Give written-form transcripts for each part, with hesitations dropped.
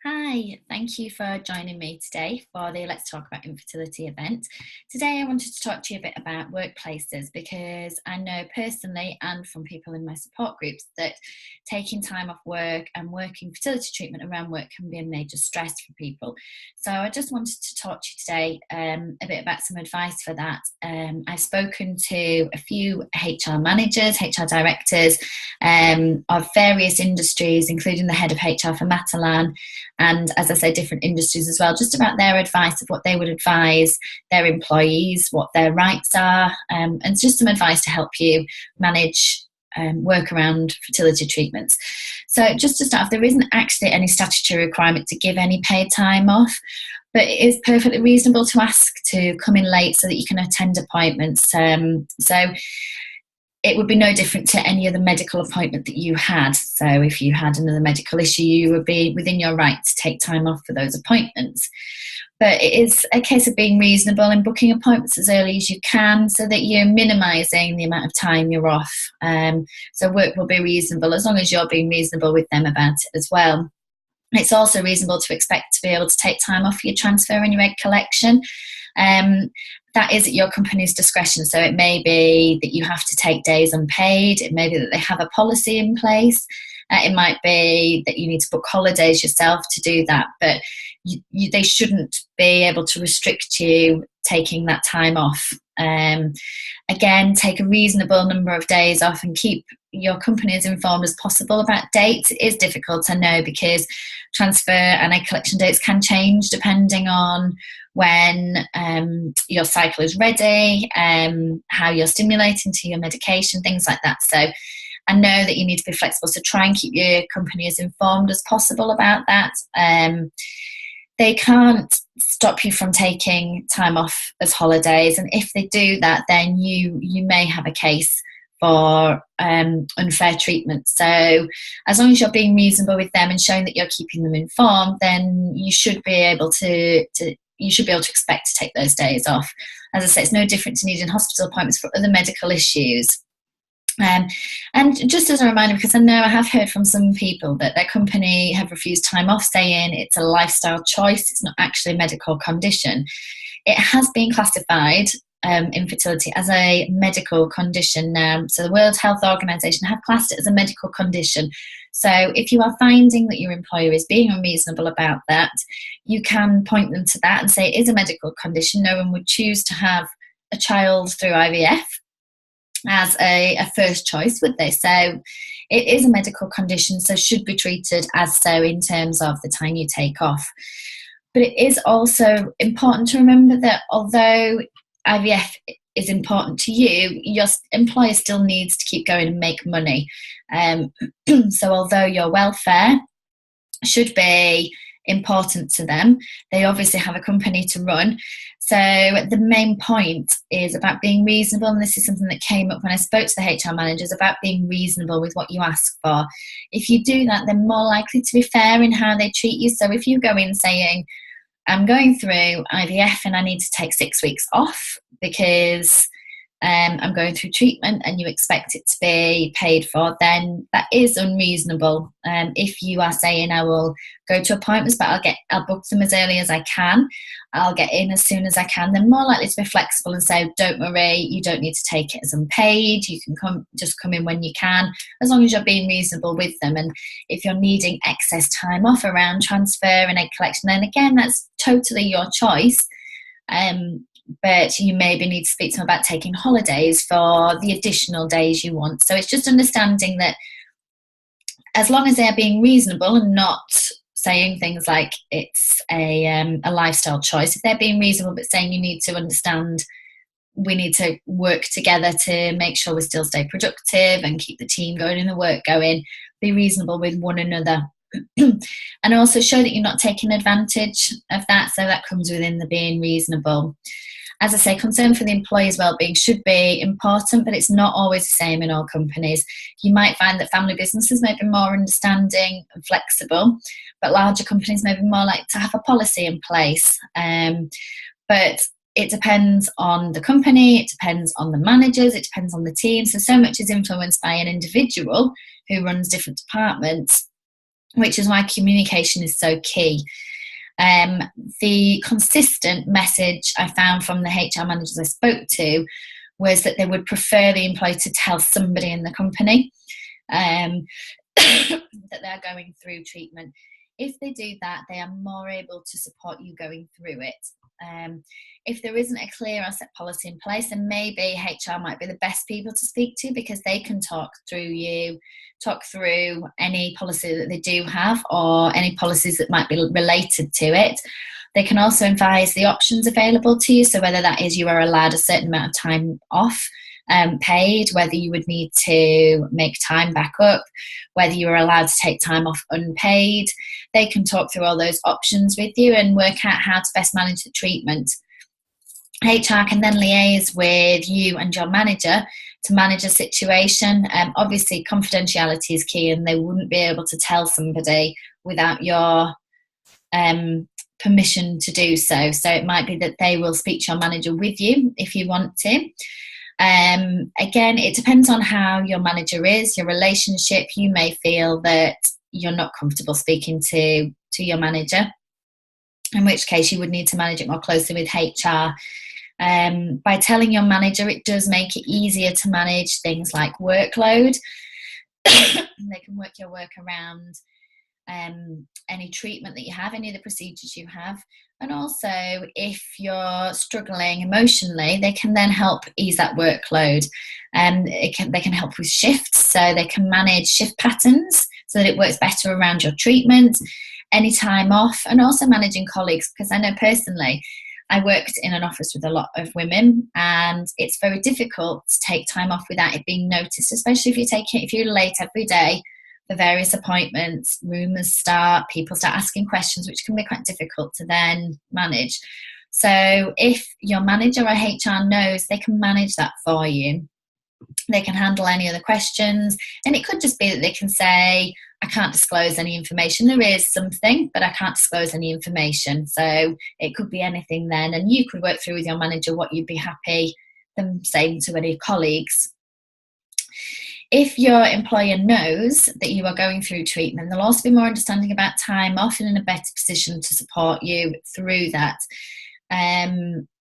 Hi, thank you for joining me today for the Let's Talk About Infertility event. Today, I wanted to talk to you a bit about workplaces because I know personally and from people in my support groups that taking time off work and working fertility treatment around work can be a major stress for people. So, I just wanted to talk to you today a bit about some advice for that. I've spoken to a few HR managers, HR directors of various industries, including the head of HR for Matalan and, as I say, different industries as well, just about their advice of what they would advise their employees, what their rights are, and just some advice to help you manage work around fertility treatments. So just to start off, there isn't actually any statutory requirement to give any paid time off, but it is perfectly reasonable to ask to come in late so that you can attend appointments. So it would be no different to any other medical appointment that you had. So if you had another medical issue, you would be within your right to take time off for those appointments. But it is a case of being reasonable and booking appointments as early as you can so that you're minimising the amount of time you're off. So work will be reasonable as long as you're being reasonable with them about it as well. It's also reasonable to expect to be able to take time off for your transfer and your egg collection. That is at your company's discretion. So it may be that you have to take days unpaid. It may be that they have a policy in place. It might be that you need to book holidays yourself to do that. But they shouldn't be able to restrict you taking that time off. Again, take a reasonable number of days off and keep your company as informed as possible about dates. It is difficult, I know, because transfer and egg collection dates can change depending on when your cycle is ready, how you're stimulating to your medication, things like that. So I know that you need to be flexible, so try and keep your company as informed as possible about that. They can't stop you from taking time off as holidays, and if they do that, then you may have a case for unfair treatment. So as long as you're being reasonable with them and showing that you're keeping them informed, then you should be able to expect to take those days off. As I say, it's no different to needing hospital appointments for other medical issues. And just as a reminder, because I know I have heard from some people that their company have refused time off, saying it's a lifestyle choice, it's not actually a medical condition. It has been classified, infertility, as a medical condition now. So the World Health Organization have classed it as a medical condition. So if you are finding that your employer is being unreasonable about that, you can point them to that and say it is a medical condition. No one would choose to have a child through IVF as a first choice, would they? So it is a medical condition, so should be treated as so in terms of the time you take off. But it is also important to remember that although IVF is important to you, your employer still needs to keep going and make money. So although your welfare should be important to them, they obviously have a company to run. So the main point is about being reasonable, and this is something that came up when I spoke to the HR managers about being reasonable with what you ask for. If you do that, they're more likely to be fair in how they treat you. So if you go in saying, I'm going through IVF and I need to take 6 weeks off because I'm going through treatment, and you expect it to be paid for, then that is unreasonable. If you are saying I will go to appointments, but I'll book them as early as I can, I'll get in as soon as I can, they're more likely to be flexible and say, don't worry, you don't need to take it as unpaid, you can come in when you can, as long as you're being reasonable with them. And if you're needing excess time off around transfer and egg collection, then again, that's totally your choice. But you maybe need to speak to them about taking holidays for the additional days you want. So it's just understanding that as long as they're being reasonable and not saying things like it's a lifestyle choice, if they're being reasonable but saying you need to understand, we need to work together to make sure we still stay productive and keep the team going and the work going, be reasonable with one another. And also show that you're not taking advantage of that, so that comes within the being reasonable. As I say, concern for the employee's well-being should be important, but it's not always the same in all companies. You might find that family businesses may be more understanding and flexible, but larger companies may be more likely to have a policy in place. But it depends on the company, it depends on the managers, it depends on the team. So much is influenced by an individual who runs different departments. which is why communication is so key. The consistent message I found from the HR managers I spoke to was that they would prefer the employee to tell somebody in the company that they're going through treatment. If they do that, they are more able to support you going through it. If there isn't a clear or set policy in place, then maybe HR might be the best people to speak to, because they can talk through any policy that they do have, or any policies that might be related to it. They can also advise the options available to you, so whether that is you are allowed a certain amount of time off paid, whether you would need to make time back up, whether you are allowed to take time off unpaid. They can talk through all those options with you and work out how to best manage the treatment. HR can then liaise with you and your manager to manage a situation. Obviously, confidentiality is key, and they wouldn't be able to tell somebody without your permission to do so. So it might be that they will speak to your manager with you if you want to. Again, it depends on how your manager is, your relationship. You may feel that you're not comfortable speaking to your manager, in which case you would need to manage it more closely with HR. By telling your manager, it does make it easier to manage things like workload. They can work your work around any treatment that you have, any of the procedures you have. And also, if you're struggling emotionally, they can then help ease that workload. They can help with shifts, so they can manage shift patterns so that it works better around your treatment, any time off, and also managing colleagues. Because I know personally, I worked in an office with a lot of women, and it's very difficult to take time off without it being noticed, especially if you're late every day for various appointments, rumours start, people start asking questions, which can be quite difficult to then manage. So if your manager or HR knows, they can manage that for you. They can handle any other questions, and it could just be that they can say, I can't disclose any information. There is something, but I can't disclose any information. So it could be anything then, and you could work through with your manager what you'd be happy them saying to any colleagues. If your employer knows that you are going through treatment, they'll also be more understanding about time off and in a better position to support you through that.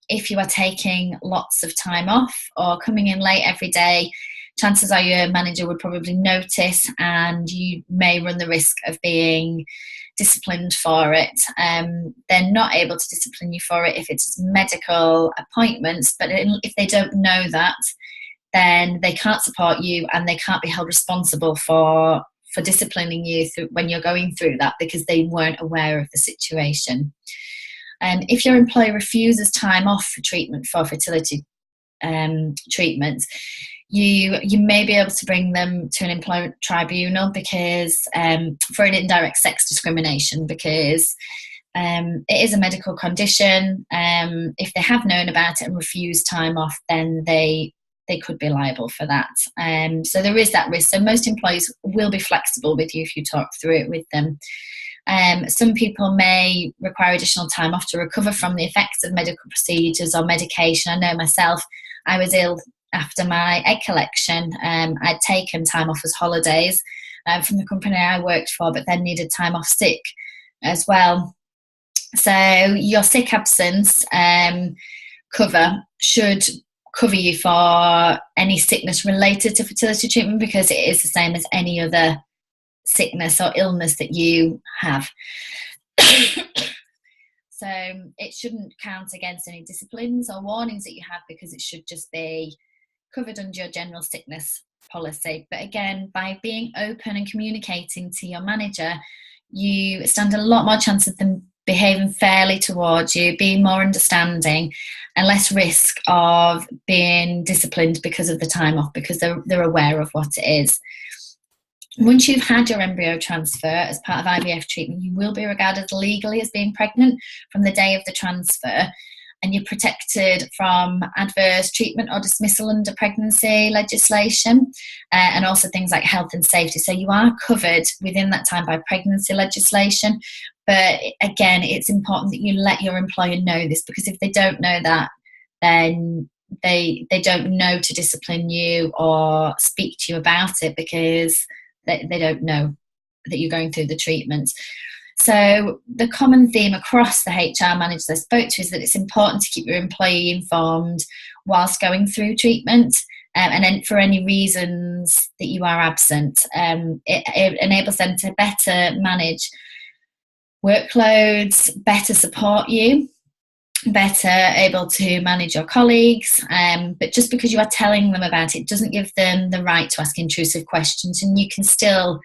If you are taking lots of time off or coming in late every day, chances are your manager would probably notice, and you may run the risk of being disciplined for it. They're not able to discipline you for it if it's medical appointments, but if they don't know that, then they can't support you, and they can't be held responsible for disciplining you when you're going through that, because they weren't aware of the situation. If your employer refuses time off for treatment for fertility treatments, you may be able to bring them to an employment tribunal because for an indirect sex discrimination, because it is a medical condition. If they have known about it and refused time off, then they could be liable for that. So there is that risk. So most employees will be flexible with you if you talk through it with them. Some people may require additional time off to recover from the effects of medical procedures or medication. I know myself, I was ill after my egg collection. I'd taken time off as holidays from the company I worked for, but then needed time off sick as well. So your sick absence cover should cover you for any sickness related to fertility treatment, because it is the same as any other sickness or illness that you have. So it shouldn't count against any disciplines or warnings that you have, because it should just be covered under your general sickness policy. But again, by being open and communicating to your manager, you stand a lot more chance of them behaving fairly towards you, being more understanding, and less risk of being disciplined because of the time off, because they're aware of what it is. Once you've had your embryo transfer as part of IVF treatment, you will be regarded legally as being pregnant from the day of the transfer, and you're protected from adverse treatment or dismissal under pregnancy legislation, and also things like health and safety. So you are covered within that time by pregnancy legislation. But again, it's important that you let your employer know this, because if they don't know that, then they don't know to discipline you or speak to you about it, because they don't know. that you're going through the treatment. So the common theme across the HR managers I spoke to is that it's important to keep your employee informed whilst going through treatment, and then for any reasons that you are absent. It enables them to better manage workloads, better support you, better able to manage your colleagues, but just because you are telling them about it doesn't give them the right to ask intrusive questions, and you still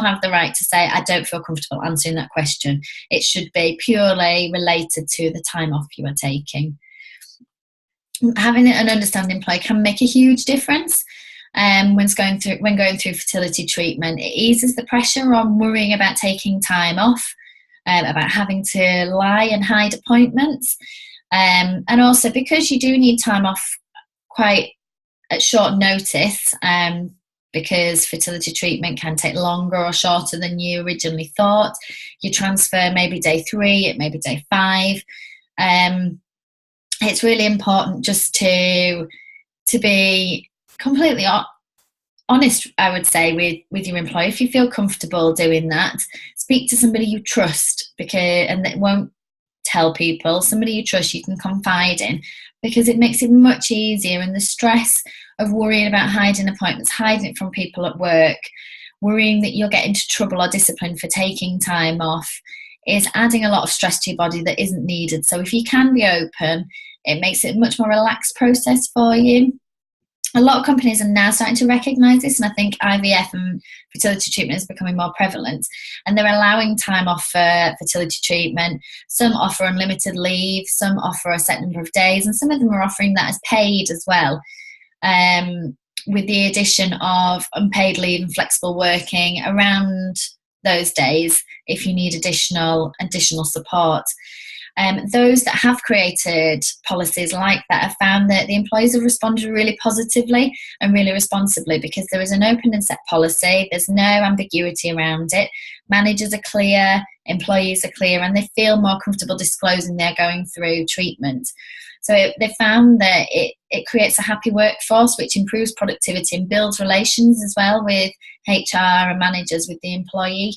have the right to say, I don't feel comfortable answering that question. It should be purely related to the time off you are taking. Having an understanding employee can make a huge difference. When going through fertility treatment, it eases the pressure on worrying about taking time off, about having to lie and hide appointments, and also because you do need time off quite at short notice, because fertility treatment can take longer or shorter than you originally thought. You transfer maybe day 3, it may be day 5. It's really important just to be completely honest, I would say, with your employer. If you feel comfortable doing that, speak to somebody you trust, and that won't tell people. Somebody you trust, you can confide in, because it makes it much easier. And the stress of worrying about hiding appointments, hiding it from people at work, worrying that you'll get into trouble or discipline for taking time off, is adding a lot of stress to your body that isn't needed. So if you can be open, it makes it a much more relaxed process for you. A lot of companies are now starting to recognise this, and I think IVF and fertility treatment is becoming more prevalent, and they're allowing time off for fertility treatment. Some offer unlimited leave, some offer a set number of days, and some of them are offering that as paid as well, with the addition of unpaid leave and flexible working around those days if you need additional support. Those that have created policies like that have found that the employees have responded really positively and really responsibly, because there is an open and set policy. There's no ambiguity around it. Managers are clear, employees are clear, and they feel more comfortable disclosing they're going through treatment. So they found that it creates a happy workforce, which improves productivity and builds relations as well with HR and managers with the employee.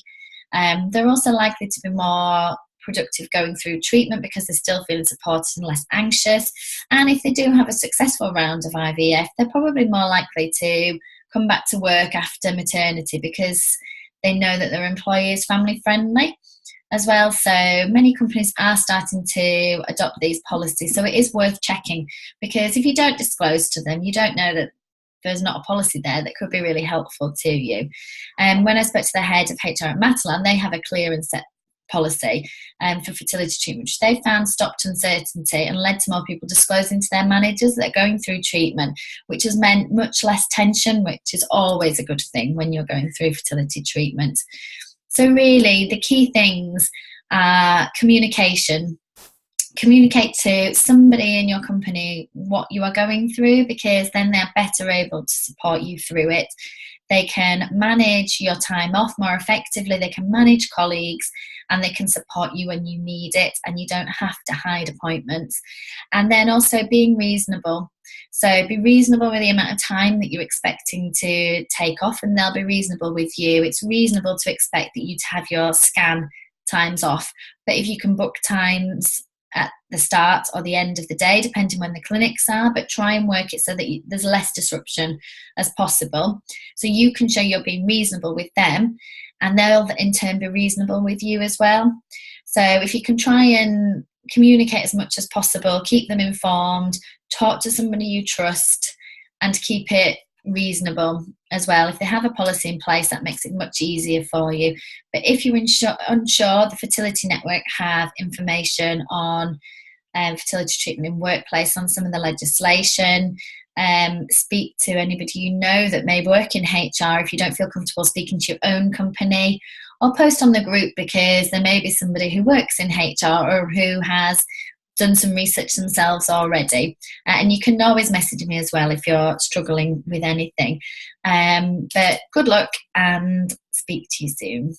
They're also likely to be more productive going through treatment because they're still feeling supported and less anxious. And if they do have a successful round of IVF, they're probably more likely to come back to work after maternity because they know that their employer is family friendly as well. So many companies are starting to adopt these policies. So it is worth checking, because if you don't disclose to them, you don't know that there's not a policy there that could be really helpful to you. And when I spoke to the head of HR at Matalan, they have a clear and set policy for fertility treatment, which they found stopped uncertainty and led to more people disclosing to their managers that they're going through treatment, which has meant much less tension, which is always a good thing when you're going through fertility treatment. So really the key things are communication. Communicate to somebody in your company what you are going through, because then they're better able to support you through it. They can manage your time off more effectively, they can manage colleagues, and they can support you when you need it, and you don't have to hide appointments. And then also being reasonable. So be reasonable with the amount of time that you're expecting to take off, and they'll be reasonable with you. It's reasonable to expect that you have your scan times off, but if you can book times at the start or the end of the day, depending when the clinics are, but try and work it so that there's less disruption as possible. So you can show you're being reasonable with them, and they'll in turn be reasonable with you as well. So if you can try and communicate as much as possible, keep them informed, talk to somebody you trust, and keep it reasonable as well. If they have a policy in place, that makes it much easier for you. But if you're unsure, the Fertility Network have information on fertility treatment in workplace, on some of the legislation. Speak to anybody you know that may work in HR if you don't feel comfortable speaking to your own company, or post on the group, because there may be somebody who works in HR or who has done some research themselves already. And you can always message me as well if you're struggling with anything. But good luck, and speak to you soon.